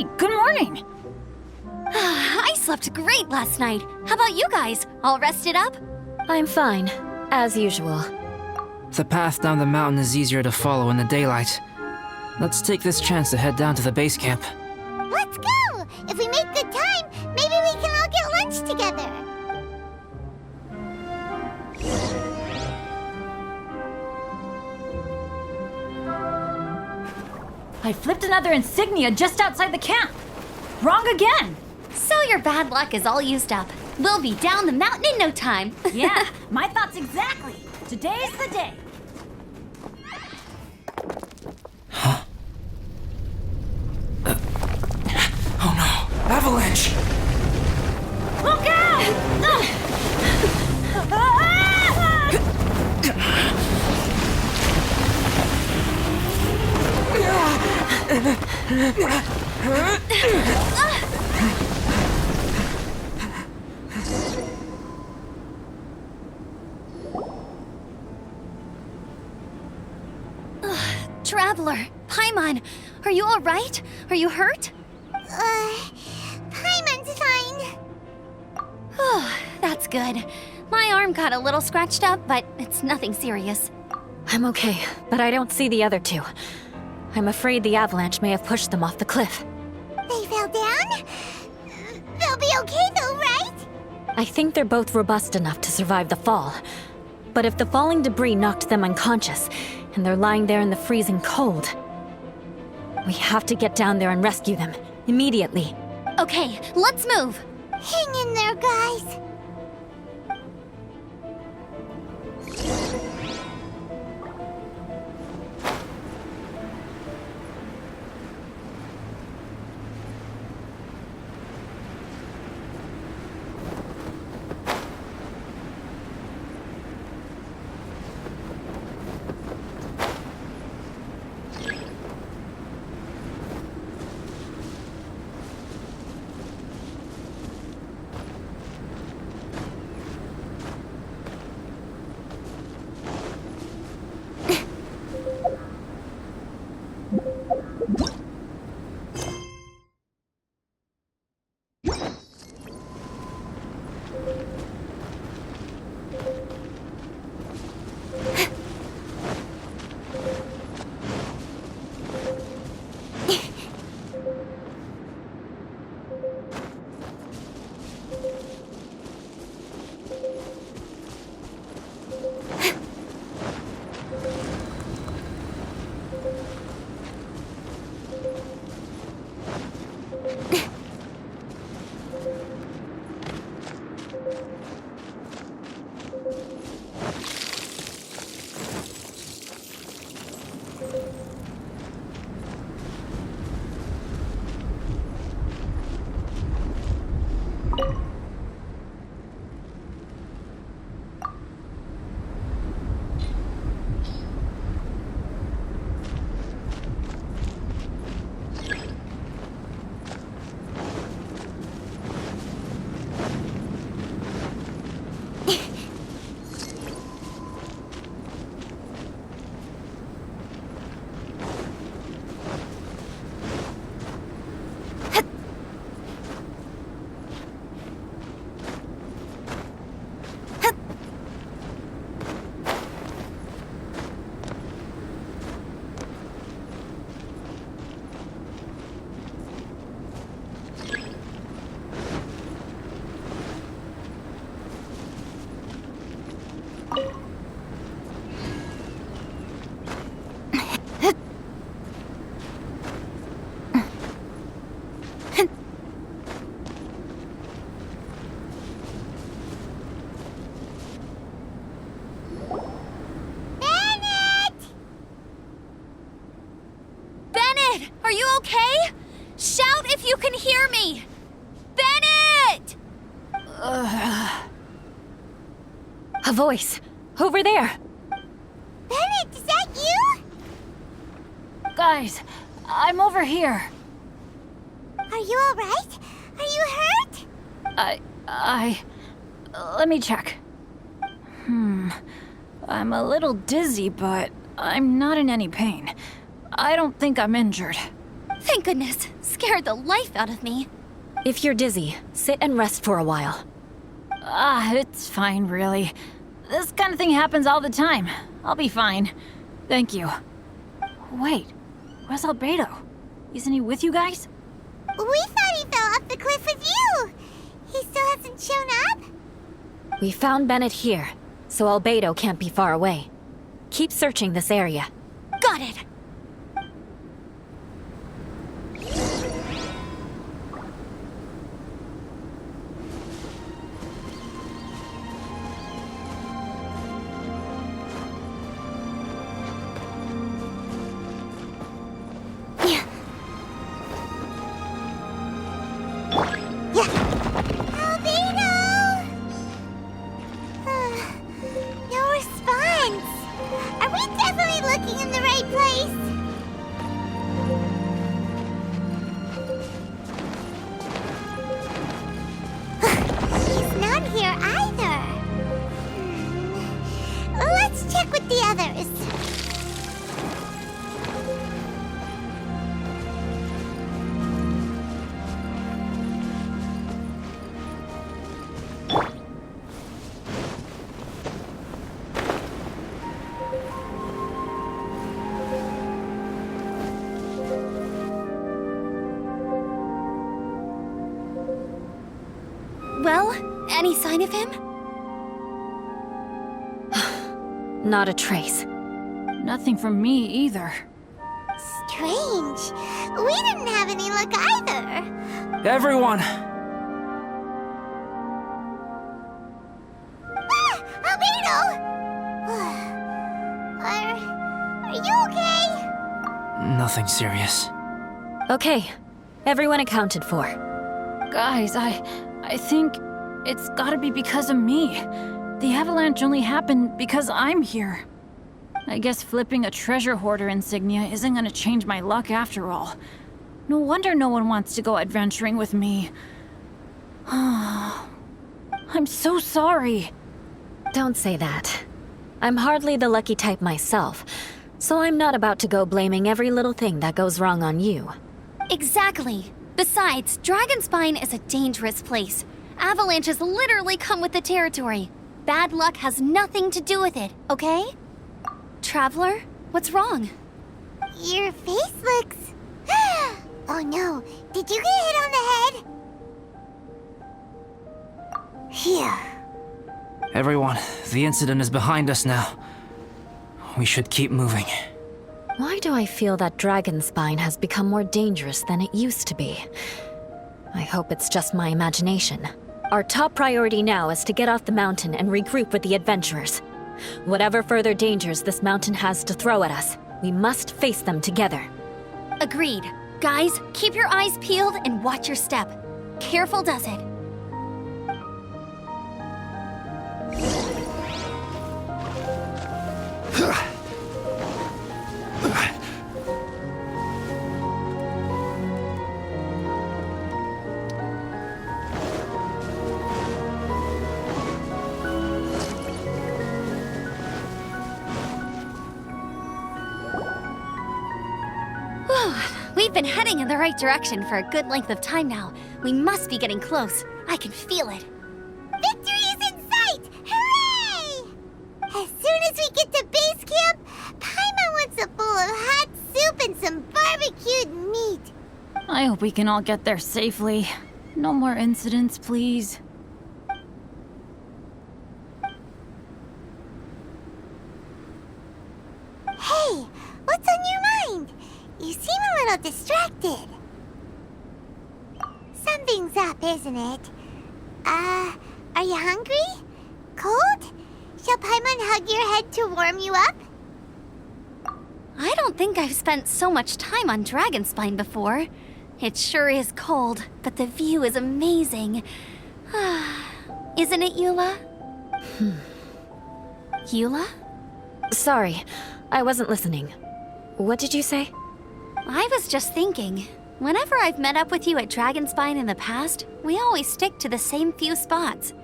Hey, good morning! I slept great last night. How about you guys? All rested up? I'm fine, as usual. The path down the mountain is easier to follow in the daylight. Let's take this chance to head down to the base camp. Let's go! If we make good time, maybe we can all get lunch together. I flipped another insignia just outside the camp. Wrong again! So your bad luck is all used up. We'll be down the mountain in no time. Yeah, my thoughts exactly. Today's the day. Oh no! Avalanche! Look out! Traveler, Paimon, are you all right? Are you hurt? Paimon's fine. Oh, that's good. My arm got a little scratched up, but it's nothing serious. I'm okay, but I don't see the other two. I'm afraid the avalanche may have pushed them off the cliff. They fell down? They'll be okay though, right? I think they're both robust enough to survive the fall. But if the falling debris knocked them unconscious, and they're lying there in the freezing cold, we have to get down there and rescue them, immediately. Okay, let's move. Hang in there, guys. Are you okay? Shout if you can hear me! Bennett! A voice! Over there! Bennett, is that you? Guys, I'm over here. Are you alright? Are you hurt? Let me check. I'm a little dizzy, but I'm not in any pain. I don't think I'm injured. Thank goodness. Scared the life out of me. If you're dizzy, sit and rest for a while. It's fine, really. This kind of thing happens all the time. I'll be fine. Thank you. Wait, where's Albedo? Isn't he with you guys? We thought he fell off the cliff with you. He still hasn't shown up? We found Bennett here, so Albedo can't be far away. Keep searching this area. Got it. No response. Are we definitely looking in the right place? He's not here either. Let's check with the others. Well, any sign of him? Not a trace. Nothing from me either. Strange. We didn't have any luck either. Everyone! Albedo! Are you okay? Nothing serious. Okay, everyone accounted for. Guys, I think it's gotta be because of me. The avalanche only happened because I'm here. I guess flipping a treasure hoarder insignia isn't gonna change my luck after all. No wonder no one wants to go adventuring with me. I'm so sorry. Don't say that. I'm hardly the lucky type myself, so I'm not about to go blaming every little thing that goes wrong on you. Exactly. Besides, Dragonspine is a dangerous place. Avalanches literally come with the territory. Bad luck has nothing to do with it, okay? Traveler, what's wrong? Your face looks... Oh no, did you get hit on the head? Here. Everyone, the incident is behind us now. We should keep moving. Why do I feel that Dragonspine has become more dangerous than it used to be? I hope it's just my imagination. Our top priority now is to get off the mountain and regroup with the adventurers. Whatever further dangers this mountain has to throw at us, we must face them together. Agreed. Guys, keep your eyes peeled and watch your step. Careful does it. We've been heading in the right direction for a good length of time now. We must be getting close. I can feel it. Victory is in sight! Hooray! As soon as we get to base camp, Paimon wants a bowl of hot soup and some barbecued meat. I hope we can all get there safely. No more incidents, please. Hey, what's on your mind? You seem a little distracted. Something's up, isn't it? Are you hungry? Cold? Shall Paimon hug your head to warm you up? I don't think I've spent so much time on Dragonspine before. It sure is cold, but the view is amazing. Isn't it, Eula? Eula? Sorry, I wasn't listening. What did you say? I was just thinking. Whenever I've met up with you at Dragonspine in the past, we always stick to the same few spots.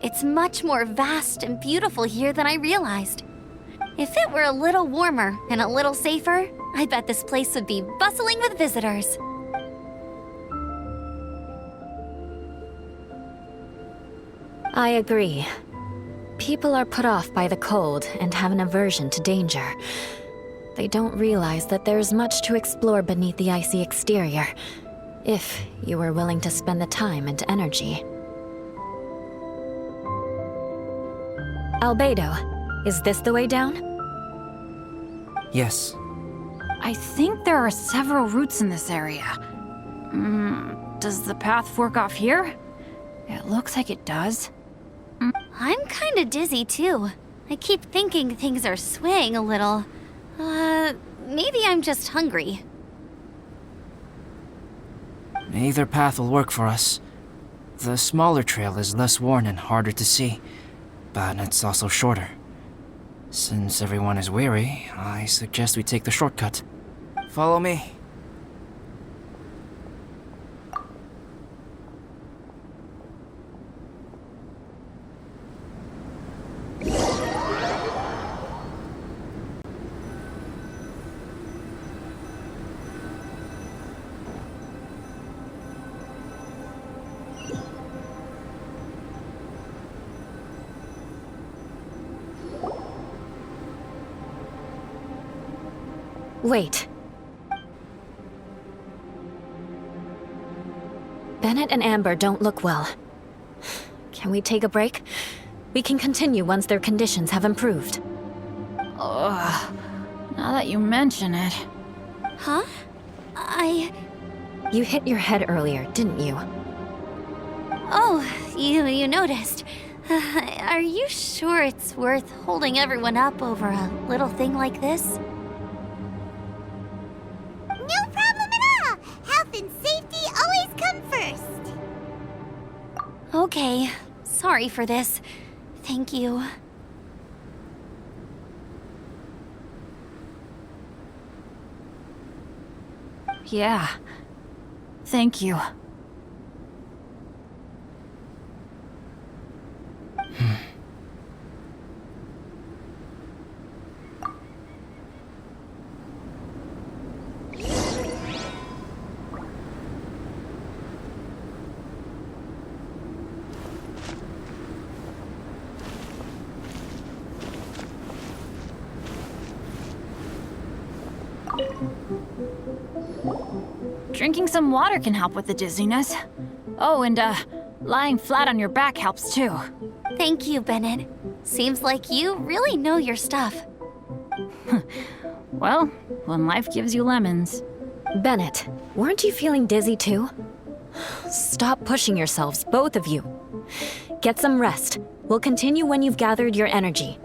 It's much more vast and beautiful here than I realized. If it were a little warmer and a little safer, I bet this place would be bustling with visitors. I agree. People are put off by the cold and have an aversion to danger. They don't realize that there's much to explore beneath the icy exterior, if you were willing to spend the time and energy. Albedo, is this the way down? Yes. I think there are several routes in this area. Does the path fork off here? It looks like it does. I'm kinda dizzy too. I keep thinking things are swaying a little. Maybe I'm just hungry. Either path will work for us. The smaller trail is less worn and harder to see, but it's also shorter. Since everyone is weary, I suggest we take the shortcut. Follow me. Wait. Bennett and Amber don't look well. Can we take a break? We can continue once their conditions have improved. Ugh. Now that you mention it. Huh? You hit your head earlier, didn't you? Oh, you noticed. Are you sure it's worth holding everyone up over a little thing like this? No problem at all! Health and safety always come first! Okay, sorry for this. Thank you. Yeah. Thank you. Drinking some water can help with the dizziness. Oh, and lying flat on your back helps too. Thank you, Bennett. Seems like you really know your stuff. Well, when life gives you lemons. Bennett, weren't you feeling dizzy too? Stop pushing yourselves, both of you. Get some rest. We'll continue when you've gathered your energy.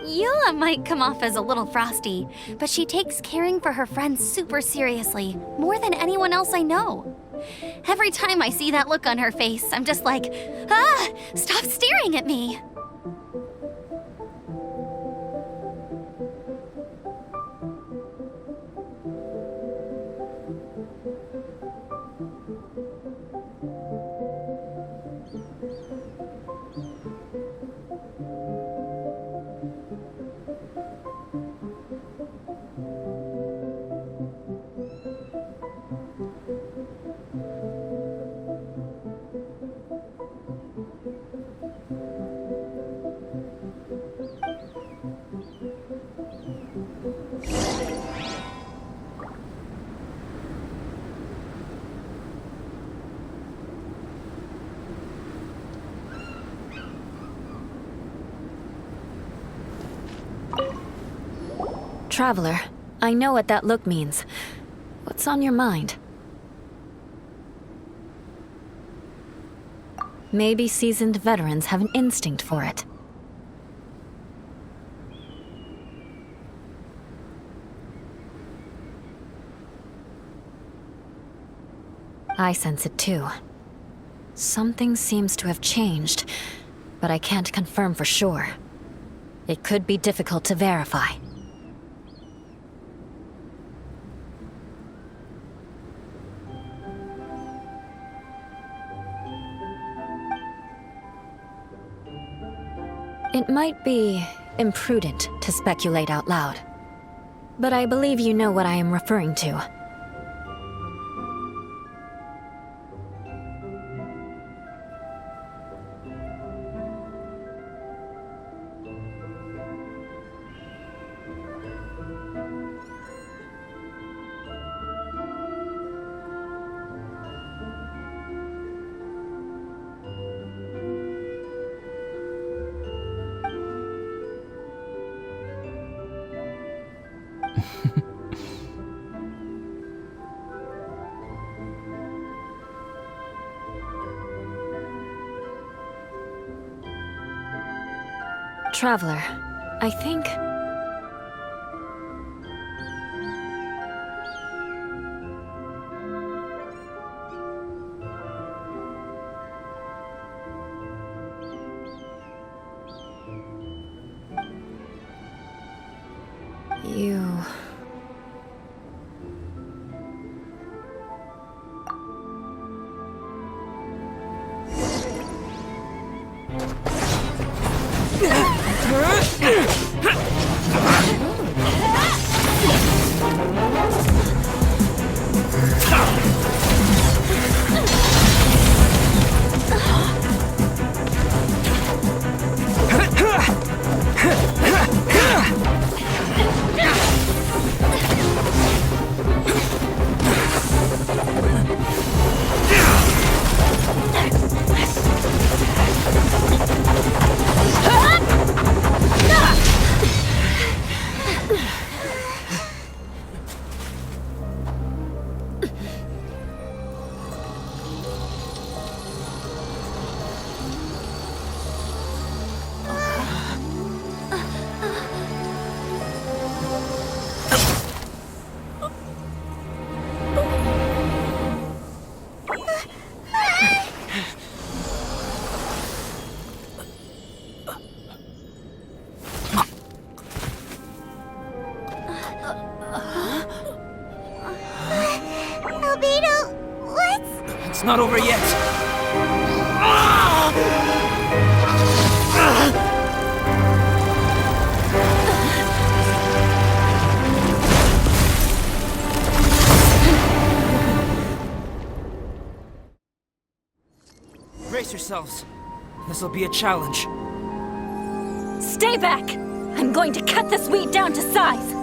Eula might come off as a little frosty, but she takes caring for her friends super seriously, more than anyone else I know. Every time I see that look on her face, I'm just like, ah, stop staring at me! Traveler, I know what that look means. What's on your mind? Maybe seasoned veterans have an instinct for it. I sense it too. Something seems to have changed, but I can't confirm for sure. It could be difficult to verify. It might be imprudent to speculate out loud, but I believe you know what I am referring to. Traveler, I think... You... Albedo, what? It's not over yet. Brace yourselves. This'll be a challenge. Stay back! I'm going to cut this weed down to size!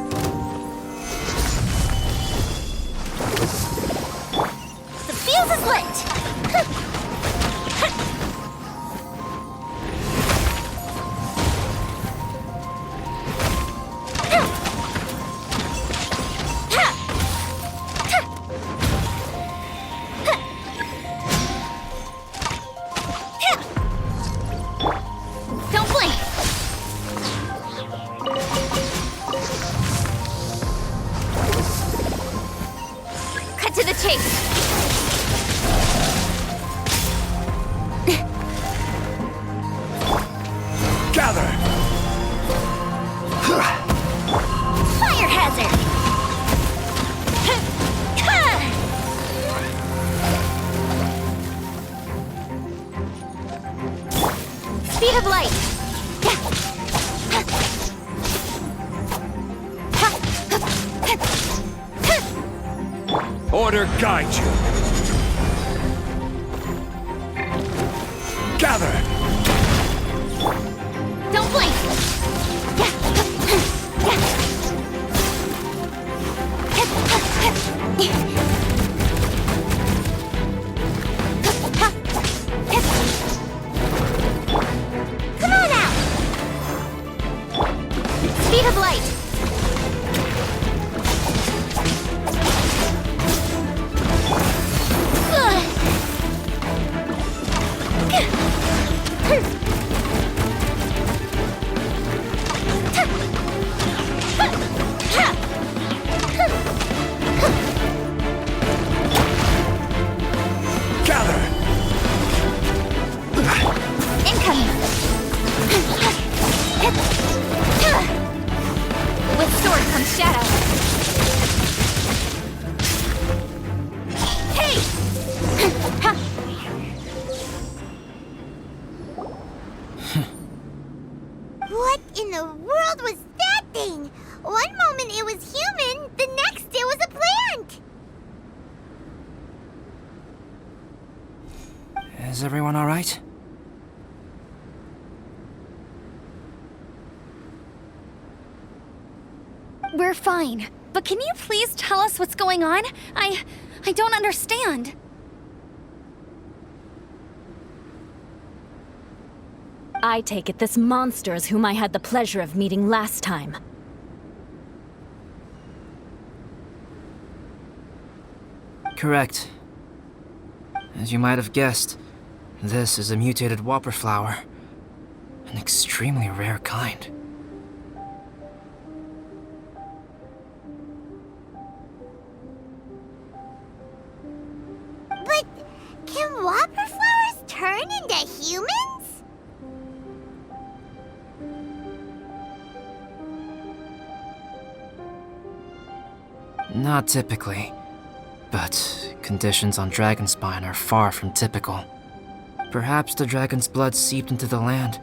The fuse is lit! Don't blink! Cut to the chase! Gather! Fire hazard! Speed of light! Order guide you! Gather! Don't blink! Come on out! Speed of light! Is everyone alright? We're fine. But can you please tell us what's going on? I don't understand. I take it this monster is whom I had the pleasure of meeting last time. Correct. As you might have guessed, this is a mutated whopper flower. An extremely rare kind. But can whopper flowers turn into humans? Not typically. But conditions on Dragonspine are far from typical. Perhaps the dragon's blood seeped into the land,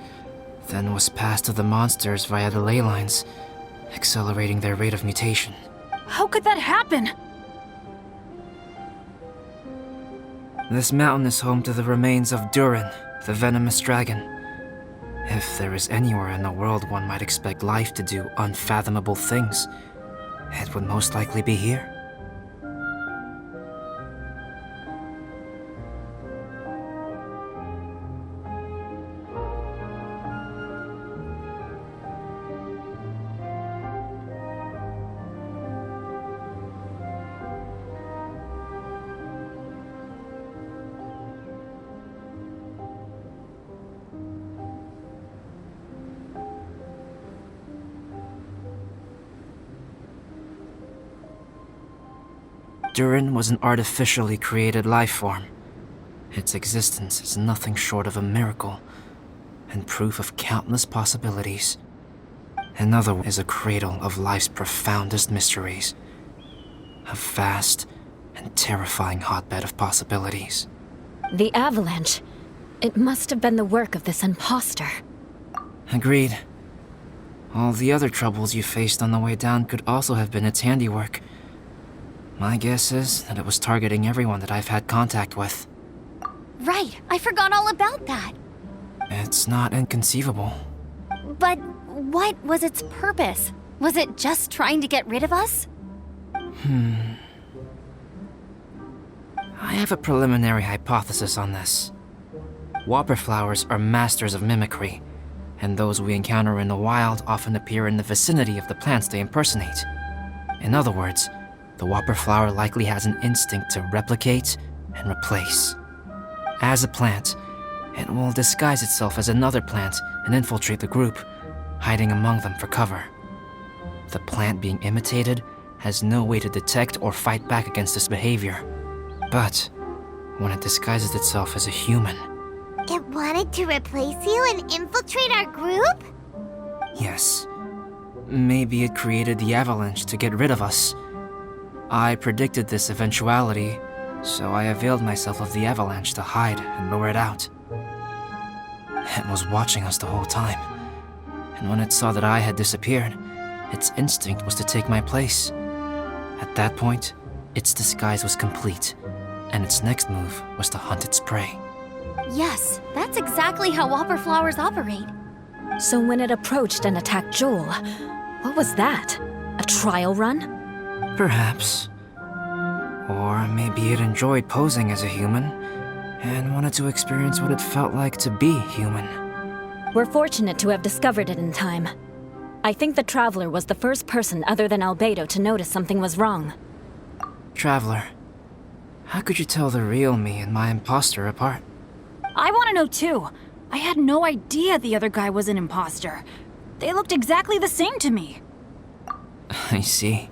then was passed to the monsters via the ley lines, accelerating their rate of mutation. How could that happen? This mountain is home to the remains of Durin, the venomous dragon. If there is anywhere in the world one might expect life to do unfathomable things, it would most likely be here. Durin was an artificially created life form. Its existence is nothing short of a miracle, and proof of countless possibilities. Another is a cradle of life's profoundest mysteries. A vast and terrifying hotbed of possibilities. The avalanche. It must have been the work of this imposter. Agreed. All the other troubles you faced on the way down could also have been its handiwork. My guess is that it was targeting everyone that I've had contact with. Right, I forgot all about that. It's not inconceivable. But what was its purpose? Was it just trying to get rid of us? I have a preliminary hypothesis on this. Whopper flowers are masters of mimicry, and those we encounter in the wild often appear in the vicinity of the plants they impersonate. In other words, the whopper flower likely has an instinct to replicate and replace. As a plant, it will disguise itself as another plant and infiltrate the group, hiding among them for cover. The plant being imitated has no way to detect or fight back against this behavior. But when it disguises itself as a human... It wanted to replace you and infiltrate our group? Yes. Maybe it created the avalanche to get rid of us. I predicted this eventuality, so I availed myself of the avalanche to hide and lure it out. It was watching us the whole time, and when it saw that I had disappeared, its instinct was to take my place. At that point, its disguise was complete, and its next move was to hunt its prey. Yes, that's exactly how whopper flowers operate. So when it approached and attacked Joel, what was that? A trial run? Perhaps. Or maybe it enjoyed posing as a human, and wanted to experience what it felt like to be human. We're fortunate to have discovered it in time. I think the Traveler was the first person other than Albedo to notice something was wrong. Traveler, how could you tell the real me and my imposter apart? I want to know too. I had no idea the other guy was an imposter. They looked exactly the same to me. I see.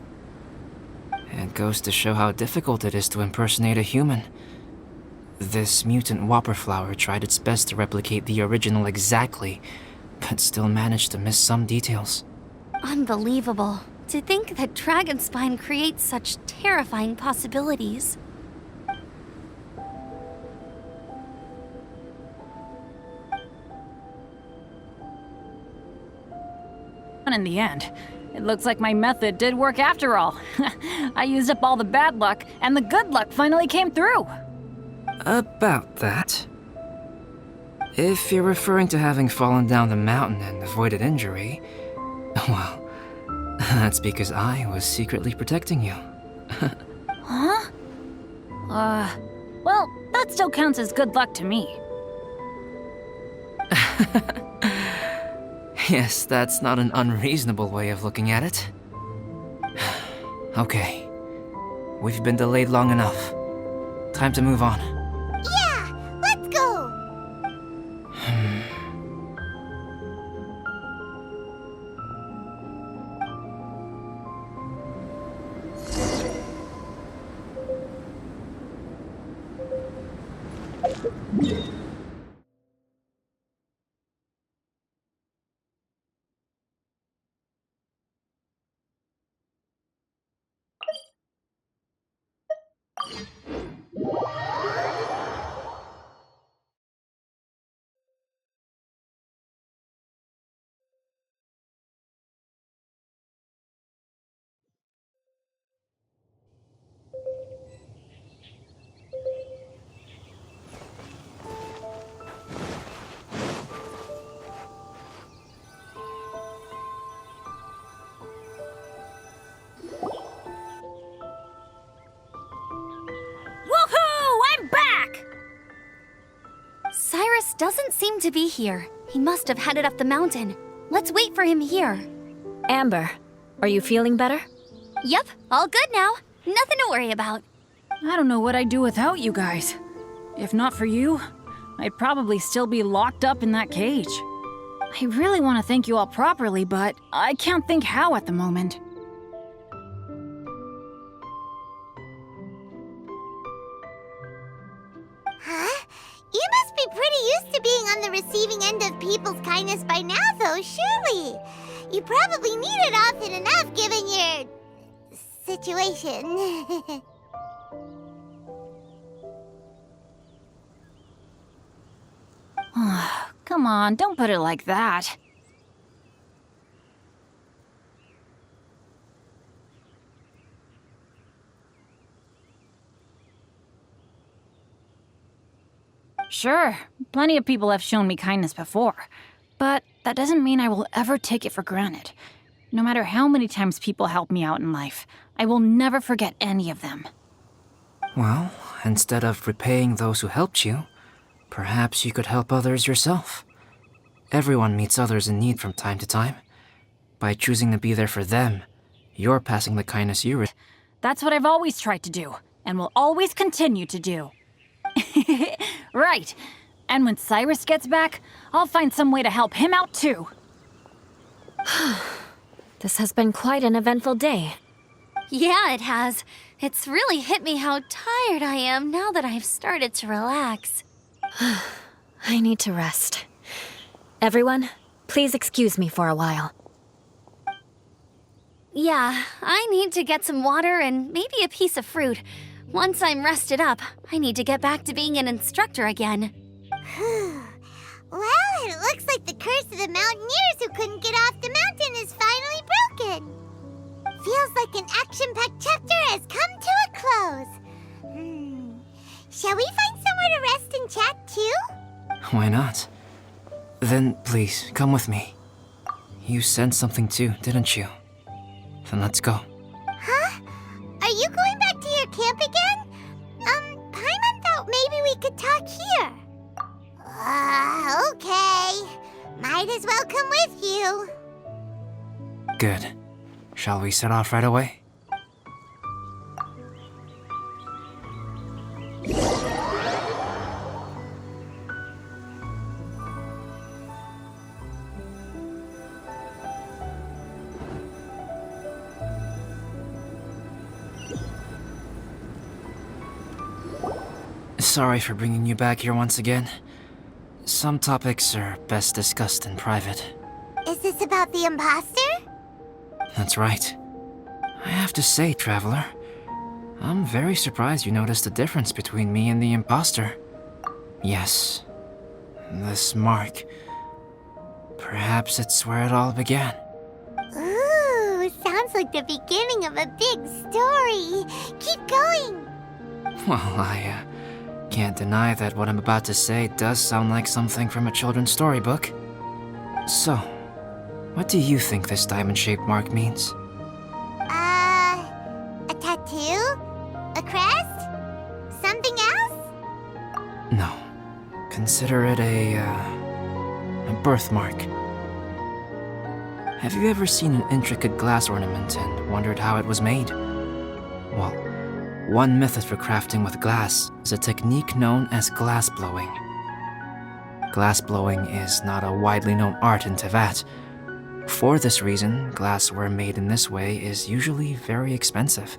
It goes to show how difficult it is to impersonate a human. This mutant whopper flower tried its best to replicate the original exactly, but still managed to miss some details. Unbelievable. To think that Dragonspine creates such terrifying possibilities. And in the end, it looks like my method did work after all. I used up all the bad luck, and the good luck finally came through. About that. If you're referring to having fallen down the mountain and avoided injury, well, that's because I was secretly protecting you. Huh? Well, that still counts as good luck to me. Yes, that's not an unreasonable way of looking at it. Okay. We've been delayed long enough. Time to move on. Yeah, let's go! Woohoo! I'm back! Cyrus doesn't seem to be here. He must have headed up the mountain. Let's wait for him here. Amber, are you feeling better? Yep, all good now. Nothing to worry about. I don't know what I'd do without you guys. If not for you, I'd probably still be locked up in that cage. I really want to thank you all properly, but I can't think how at the moment. Huh? You must be pretty used to being on the receiving end of people's kindness by now, though, surely. You probably need it often enough given your situation. Come on, don't put it like that. Sure, plenty of people have shown me kindness before, but that doesn't mean I will ever take it for granted. No matter how many times people help me out in life, I will never forget any of them. Well, instead of repaying those who helped you, perhaps you could help others yourself. Everyone meets others in need from time to time. By choosing to be there for them, you're passing the kindness you receive. That's what I've always tried to do, and will always continue to do. Right. And when Cyrus gets back, I'll find some way to help him out too. This has been quite an eventful day. Yeah, it has. It's really hit me how tired I am now that I've started to relax. I need to rest. Everyone, please excuse me for a while. Yeah, I need to get some water and maybe a piece of fruit. Once I'm rested up, I need to get back to being an instructor again. Well, it looks like the curse of the mountaineers who couldn't get off the mountain is finally broken. Feels like an action-packed chapter has come to a close. Shall we find somewhere to rest and chat too? Why not? Then please, come with me. You sensed something too, didn't you? Then let's go. Huh? Are you going back to your camp again? Paimon thought maybe we could talk here. Okay. Might as well come with you. Good. Shall we set off right away? Sorry for bringing you back here once again. Some topics are best discussed in private. Is this about the imposter? That's right. I have to say, Traveler, I'm very surprised you noticed the difference between me and the imposter. Yes, this mark. Perhaps it's where it all began. Ooh, sounds like the beginning of a big story. Keep going. Well, Can't deny that what I'm about to say does sound like something from a children's storybook. So, what do you think this diamond-shaped mark means? A tattoo? A crest? Something else? No. Consider it a birthmark. Have you ever seen an intricate glass ornament and wondered how it was made? Well, one method for crafting with glass is a technique known as glass blowing. Glass blowing is not a widely known art in Teyvat. For this reason, glassware made in this way is usually very expensive.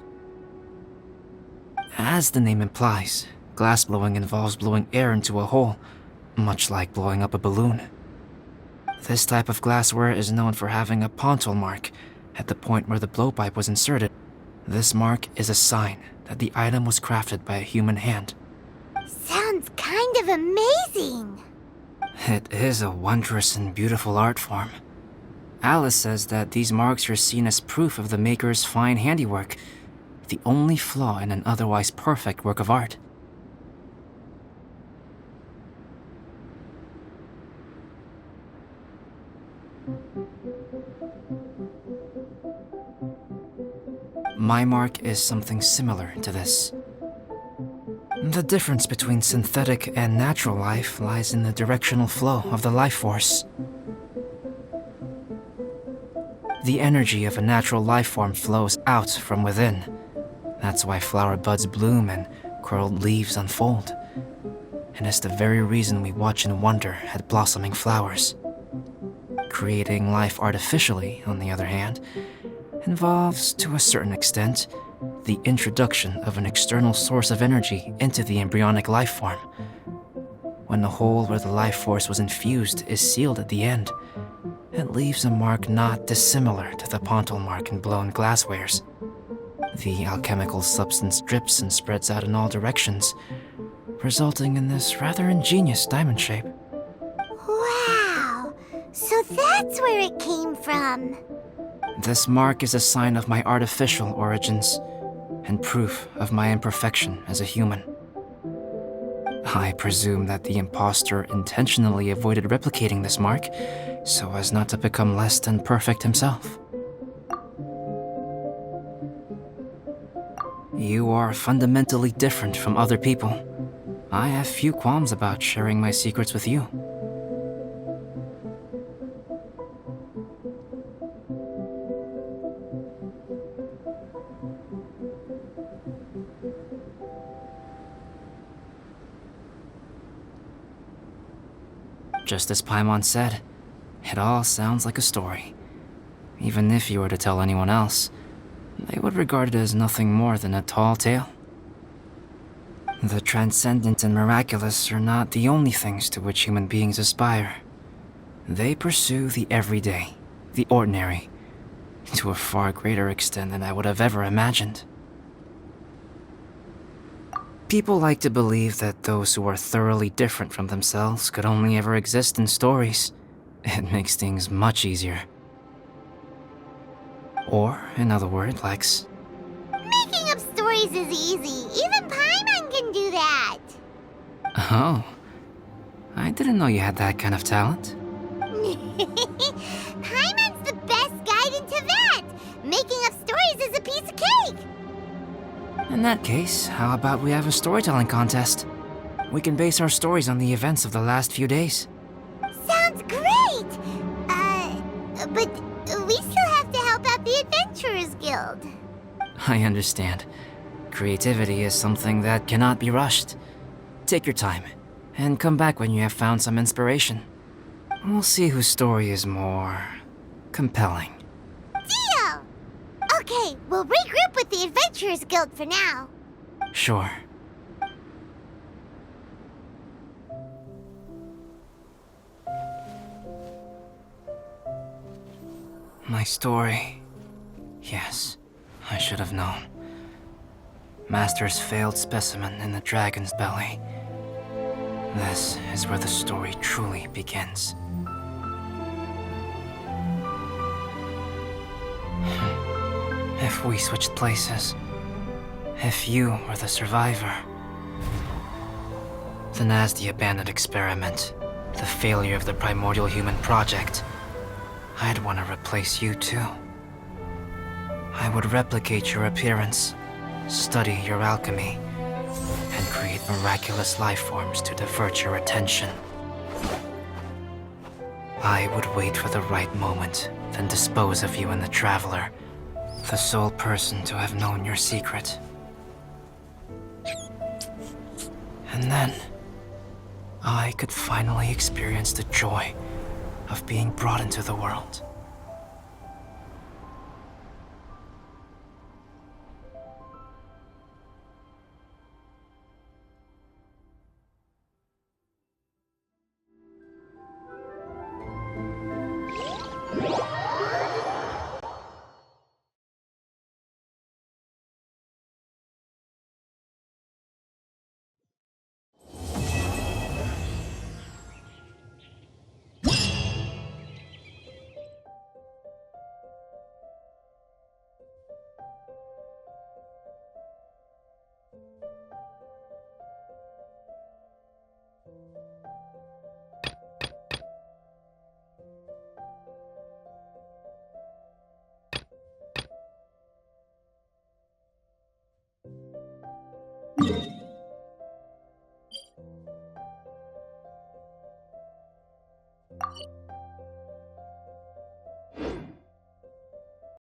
As the name implies, glass blowing involves blowing air into a hole, much like blowing up a balloon. This type of glassware is known for having a pontal mark at the point where the blowpipe was inserted. This mark is a sign that the item was crafted by a human hand. Sounds kind of amazing. It is a wondrous and beautiful art form. Alice says that these marks are seen as proof of the maker's fine handiwork, the only flaw in an otherwise perfect work of art. My mark is something similar to this. The difference between synthetic and natural life lies in the directional flow of the life force. The energy of a natural life form flows out from within. That's why flower buds bloom and curled leaves unfold. And it's the very reason we watch and wonder at blossoming flowers. Creating life artificially, on the other hand, involves, to a certain extent, the introduction of an external source of energy into the embryonic life form. When the hole where the life force was infused is sealed at the end, it leaves a mark not dissimilar to the pontal mark in blown glasswares. The alchemical substance drips and spreads out in all directions, resulting in this rather ingenious diamond shape. Wow! So that's where it came from. This mark is a sign of my artificial origins, and proof of my imperfection as a human. I presume that the impostor intentionally avoided replicating this mark, so as not to become less than perfect himself. You are fundamentally different from other people. I have few qualms about sharing my secrets with you. Just as Paimon said, it all sounds like a story. Even if you were to tell anyone else, they would regard it as nothing more than a tall tale. The transcendent and miraculous are not the only things to which human beings aspire. They pursue the everyday, the ordinary, to a far greater extent than I would have ever imagined. People like to believe that those who are thoroughly different from themselves could only ever exist in stories. It makes things much easier. Or, in other words, Lex, Making up stories is easy. Even Paimon can do that. oh, I didn't know you had that kind of talent. Paimon's the best guide in Teyvat. Making up stories is a piece of cake. In that case, how about we have a storytelling contest? We can base our stories on the events of the last few days. Sounds great! But we still have to help out the Adventurers Guild. I understand. Creativity is something that cannot be rushed. Take your time, and come back when you have found some inspiration. We'll see whose story is more compelling. Deal! Okay, we'll regroup with the Adventurers Guild for now. Sure. My story. Yes, I should have known. Master's failed specimen in the dragon's belly. This is where the story truly begins. If we switched places, if you were the survivor, Then as the abandoned experiment, the failure of the primordial human project, I'd want to replace you too. I would replicate your appearance, study your alchemy, and create miraculous life forms to divert your attention. I would wait for the right moment, then dispose of you and the Traveler, the sole person to have known your secret. And then, I could finally experience the joy of being brought into the world.